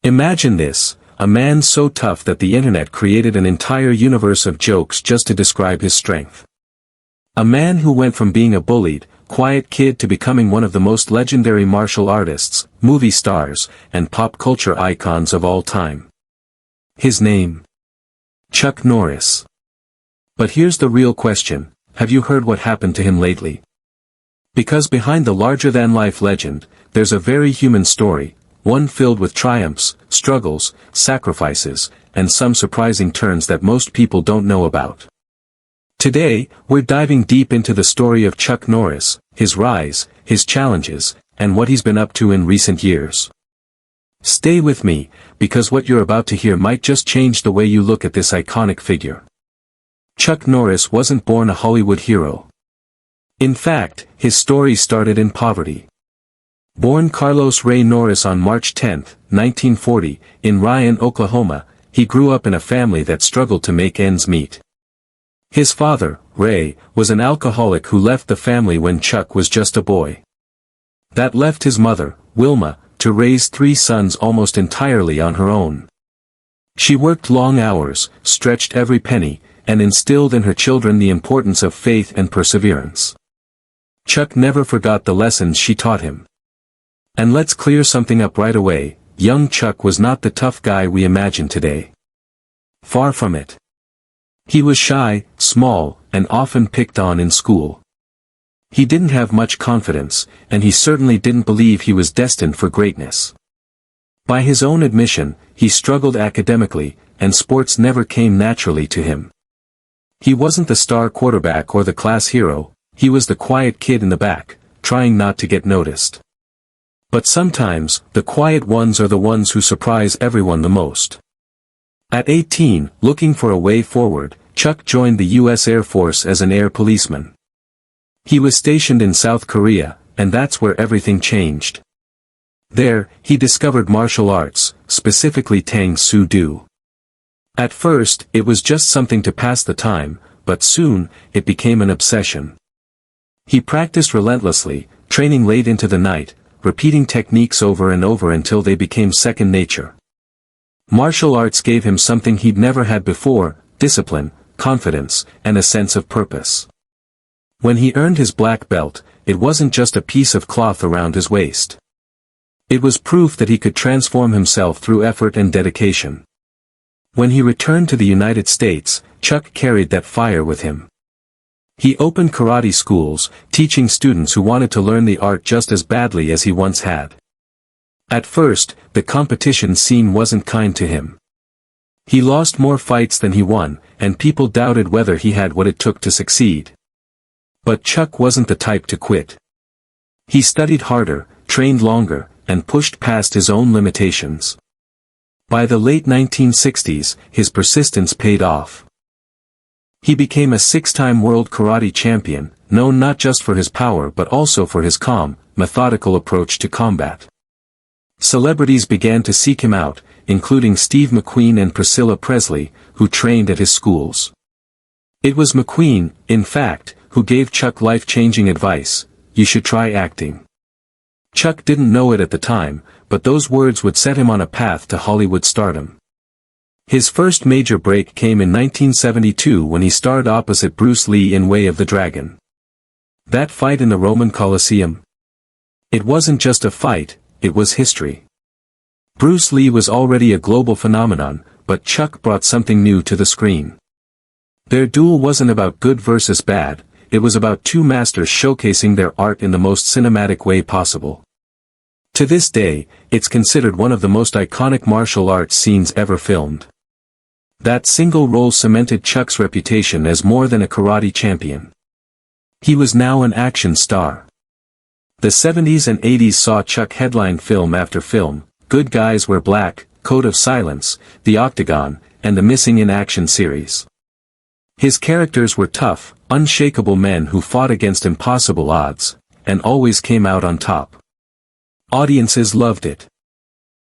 Imagine this, a man so tough that the internet created an entire universe of jokes just to describe his strength. A man who went from being a bullied, quiet kid to becoming one of the most legendary martial artists, movie stars, and pop culture icons of all time. His name? Chuck Norris. But here's the real question, have you heard what happened to him lately? Because behind the larger-than-life legend, there's a very human story, one filled with triumphs, struggles, sacrifices, and some surprising turns that most people don't know about. Today, we're diving deep into the story of Chuck Norris, his rise, his challenges, and what he's been up to in recent years. Stay with me, because what you're about to hear might just change the way you look at this iconic figure. Chuck Norris wasn't born a Hollywood hero. In fact, his story started in poverty. Born Carlos Ray Norris on March 10, 1940, in Ryan, Oklahoma, he grew up in a family that struggled to make ends meet. His father, Ray, was an alcoholic who left the family when Chuck was just a boy. That left his mother, Wilma, to raise 3 sons almost entirely on her own. She worked long hours, stretched every penny, and instilled in her children the importance of faith and perseverance. Chuck never forgot the lessons she taught him. And let's clear something up right away, young Chuck was not the tough guy we imagine today. Far from it. He was shy, small, and often picked on in school. He didn't have much confidence, and he certainly didn't believe he was destined for greatness. By his own admission, he struggled academically, and sports never came naturally to him. He wasn't the star quarterback or the class hero, he was the quiet kid in the back, trying not to get noticed. But sometimes, the quiet ones are the ones who surprise everyone the most. At 18, looking for a way forward, Chuck joined the U.S. Air Force as an air policeman. He was stationed in South Korea, and that's where everything changed. There, he discovered martial arts, specifically Tang Soo Do. At first, it was just something to pass the time, but soon, it became an obsession. He practiced relentlessly, training late into the night, repeating techniques over and over until they became second nature. Martial arts gave him something he'd never had before, discipline, confidence, and a sense of purpose. When he earned his black belt, it wasn't just a piece of cloth around his waist. It was proof that he could transform himself through effort and dedication. When he returned to the United States, Chuck carried that fire with him. He opened karate schools, teaching students who wanted to learn the art just as badly as he once had. At first, the competition scene wasn't kind to him. He lost more fights than he won, and people doubted whether he had what it took to succeed. But Chuck wasn't the type to quit. He studied harder, trained longer, and pushed past his own limitations. By the late 1960s, his persistence paid off. He became a 6-time world karate champion, known not just for his power but also for his calm, methodical approach to combat. Celebrities began to seek him out, including Steve McQueen and Priscilla Presley, who trained at his schools. It was McQueen, in fact, who gave Chuck life-changing advice: "You should try acting." Chuck didn't know it at the time, but those words would set him on a path to Hollywood stardom. His first major break came in 1972 when he starred opposite Bruce Lee in Way of the Dragon. That fight in the Roman Colosseum? It wasn't just a fight, it was history. Bruce Lee was already a global phenomenon, but Chuck brought something new to the screen. Their duel wasn't about good versus bad, it was about 2 masters showcasing their art in the most cinematic way possible. To this day, it's considered one of the most iconic martial arts scenes ever filmed. That single role cemented Chuck's reputation as more than a karate champion. He was now an action star. The 70s and 80s saw Chuck headline film after film: Good Guys Wear Black, Code of Silence, The Octagon, and the Missing in Action series. His characters were tough, unshakable men who fought against impossible odds, and always came out on top. Audiences loved it.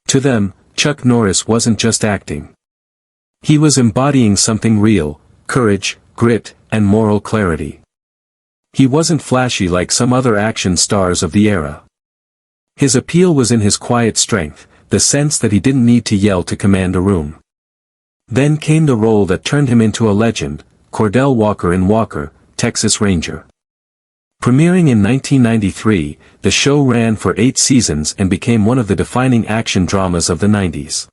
To them, Chuck Norris wasn't just acting. He was embodying something real: courage, grit, and moral clarity. He wasn't flashy like some other action stars of the era. His appeal was in his quiet strength, the sense that he didn't need to yell to command a room. Then came the role that turned him into a legend, Cordell Walker in Walker, Texas Ranger. Premiering in 1993, the show ran for 8 seasons and became one of the defining action dramas of the 90s.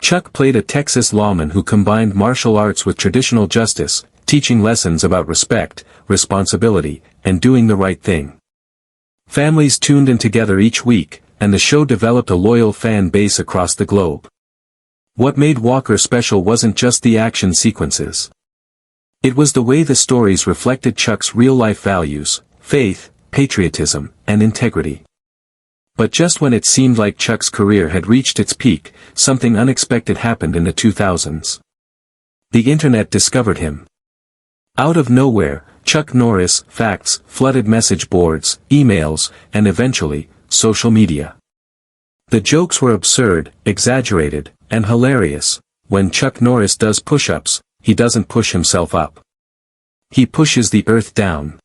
Chuck played a Texas lawman who combined martial arts with traditional justice, teaching lessons about respect, responsibility, and doing the right thing. Families tuned in together each week, and the show developed a loyal fan base across the globe. What made Walker special wasn't just the action sequences. It was the way the stories reflected Chuck's real-life values, faith, patriotism, and integrity. But just when it seemed like Chuck's career had reached its peak, something unexpected happened in the 2000s. The internet discovered him. Out of nowhere, Chuck Norris facts flooded message boards, emails, and eventually, social media. The jokes were absurd, exaggerated, and hilarious. When Chuck Norris does push-ups, he doesn't push himself up. He pushes the earth down.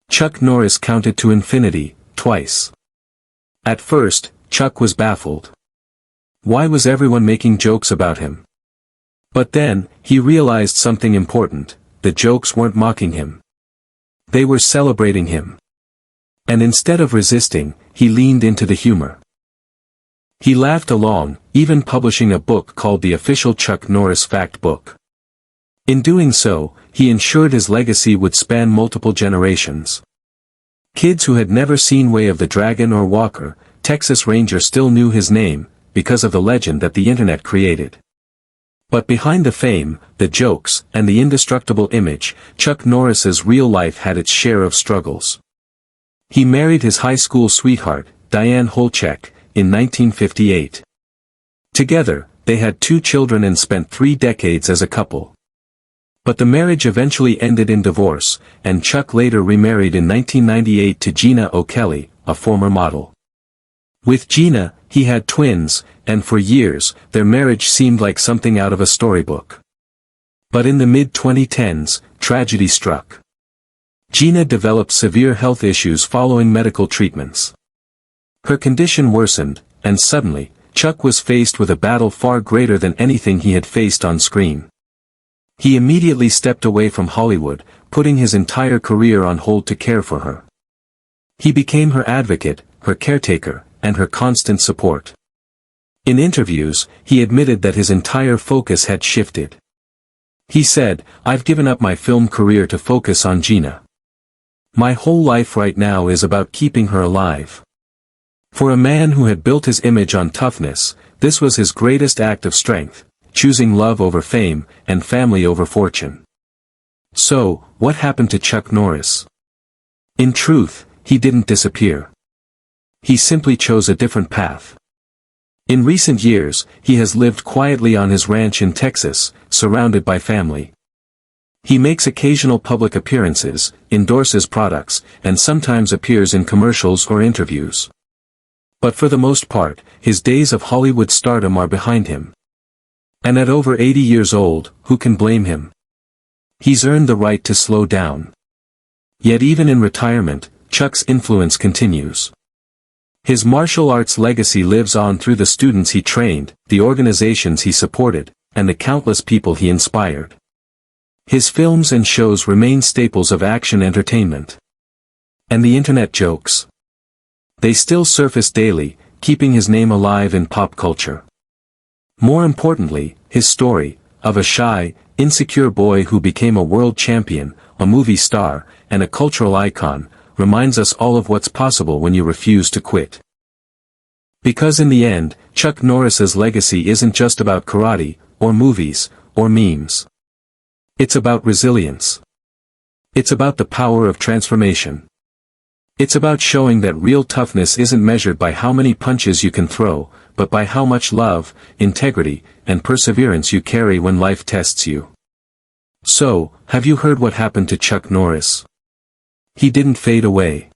Chuck Norris counted to infinity, twice. At first, Chuck was baffled. Why was everyone making jokes about him? But then, he realized something important: the jokes weren't mocking him. They were celebrating him. And instead of resisting, he leaned into the humor. He laughed along, even publishing a book called The Official Chuck Norris Fact Book. In doing so, he ensured his legacy would span multiple generations. Kids who had never seen Way of the Dragon or Walker, Texas Ranger still knew his name, because of the legend that the internet created. But behind the fame, the jokes, and the indestructible image, Chuck Norris's real life had its share of struggles. He married his high school sweetheart, Diane Holchek, in 1958. Together, they had 2 children and spent 3 decades as a couple. But the marriage eventually ended in divorce, and Chuck later remarried in 1998 to Gena O'Kelly, a former model. With Gena, he had twins, and for years, their marriage seemed like something out of a storybook. But in the mid-2010s, tragedy struck. Gena developed severe health issues following medical treatments. Her condition worsened, and suddenly, Chuck was faced with a battle far greater than anything he had faced on screen. He immediately stepped away from Hollywood, putting his entire career on hold to care for her. He became her advocate, her caretaker, and her constant support. In interviews, he admitted that his entire focus had shifted. He said, "I've given up my film career to focus on Gena. My whole life right now is about keeping her alive." For a man who had built his image on toughness, this was his greatest act of strength, choosing love over fame, and family over fortune. So, what happened to Chuck Norris? In truth, he didn't disappear. He simply chose a different path. In recent years, he has lived quietly on his ranch in Texas, surrounded by family. He makes occasional public appearances, endorses products, and sometimes appears in commercials or interviews. But for the most part, his days of Hollywood stardom are behind him. And at over 80 years old, who can blame him? He's earned the right to slow down. Yet even in retirement, Chuck's influence continues. His martial arts legacy lives on through the students he trained, the organizations he supported, and the countless people he inspired. His films and shows remain staples of action entertainment. And the internet jokes? They still surface daily, keeping his name alive in pop culture. More importantly, his story, of a shy, insecure boy who became a world champion, a movie star, and a cultural icon, reminds us all of what's possible when you refuse to quit. Because in the end, Chuck Norris's legacy isn't just about karate, or movies, or memes. It's about resilience. It's about the power of transformation. It's about showing that real toughness isn't measured by how many punches you can throw, but by how much love, integrity, and perseverance you carry when life tests you. So, have you heard what happened to Chuck Norris? He didn't fade away.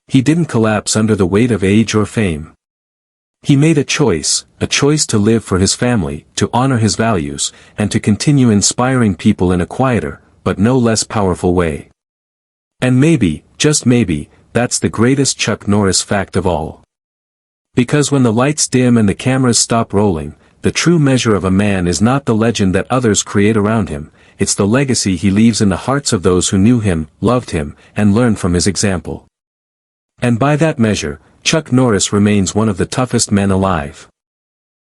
He didn't collapse under the weight of age or fame. He made a choice to live for his family, to honor his values, and to continue inspiring people in a quieter, but no less powerful way. And maybe, just maybe, that's the greatest Chuck Norris fact of all. Because when the lights dim and the cameras stop rolling, the true measure of a man is not the legend that others create around him, it's the legacy he leaves in the hearts of those who knew him, loved him, and learned from his example. And by that measure, Chuck Norris remains one of the toughest men alive.